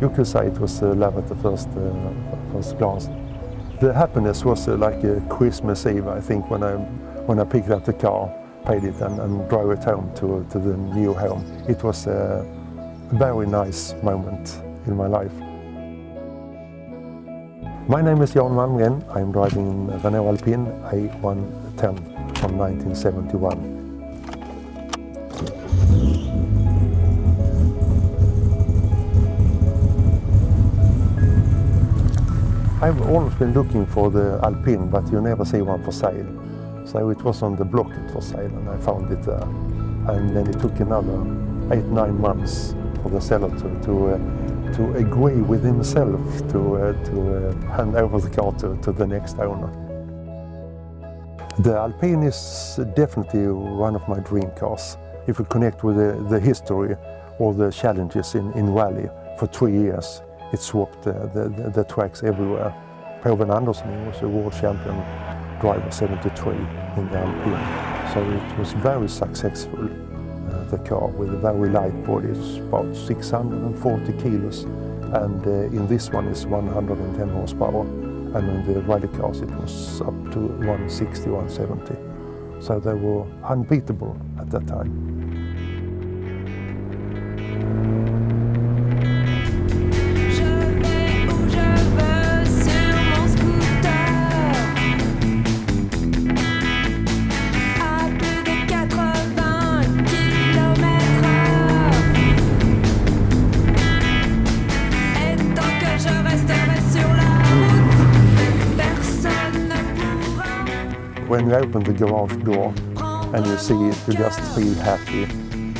You could say it was love at the first glance. The happiness was like a Christmas Eve, I think, when I picked up the car, paid it and drove it home to the new home. It was a very nice moment in my life. My name is Jan Malmgren. I'm driving Renault Alpine A110 from 1971. I've always been looking for the Alpine, but you never see one for sale. So it was on the blocket for sale and I found it there. And then it took another 8-9 months for the seller to agree with himself to hand over the car to the next owner. The Alpine is definitely one of my dream cars. If you connect with the history or the challenges in rally for 3 years, it swapped the tracks everywhere. Proven Andersson was a world champion driver 73 in the Alpine. So it was very successful, the car, with a very light body. It's about 640 kilos. And in this one it's 110 horsepower. And in the rally cars it was up to 160, 170. So they were unbeatable at that time. When you open the garage door and you see it, you just feel happy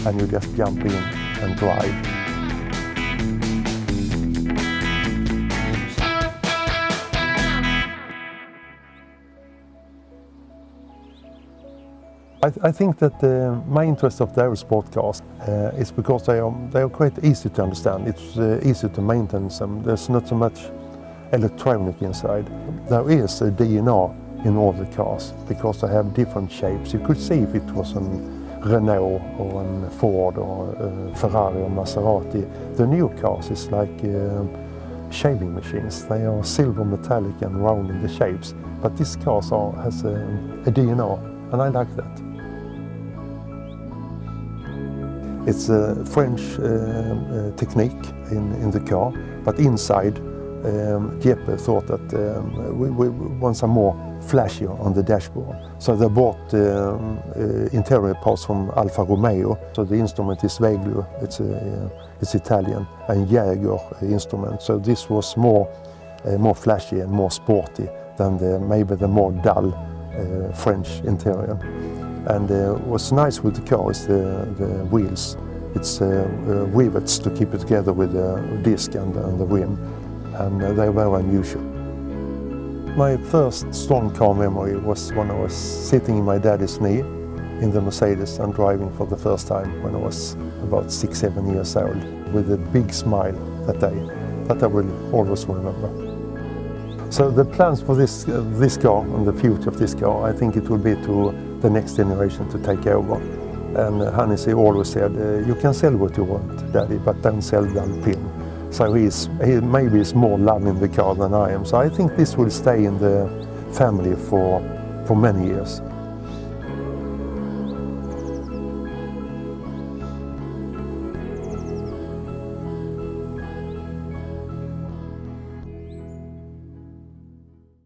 and you just jump in and drive. I think that my interest of the aerosport cars is because they are quite easy to understand. It's easy to maintain them. There's not so much electronic inside. There is a DNA in all the cars because they have different shapes. You could see if it was a Renault or a Ford or a Ferrari or Maserati. The new cars is like shaving machines. They are silver metallic and round in the shapes. But this car has a DNA and I like that. It's a French technique in the car, but inside Jeppe thought that we want some more flashier on the dashboard. So they bought interior parts from Alfa Romeo. So the instrument is Veglio, it's Italian, and Jaeger instrument. So this was more flashy and more sporty than maybe the more dull French interior. And what's nice with the car is the wheels. It's rivets to keep it together with the disc and the rim. And they were unusual. My first strong car memory was when I was sitting in my daddy's knee in the Mercedes and driving for the first time when I was about 6-7 years old with a big smile that day. That I will always remember. So the plans for this car and the future of this car, I think it will be to the next generation to take over. And Hannes always said, you can sell what you want, Daddy, but don't sell the Alpine. So he maybe is more loving the car than I am. So I think this will stay in the family for many years.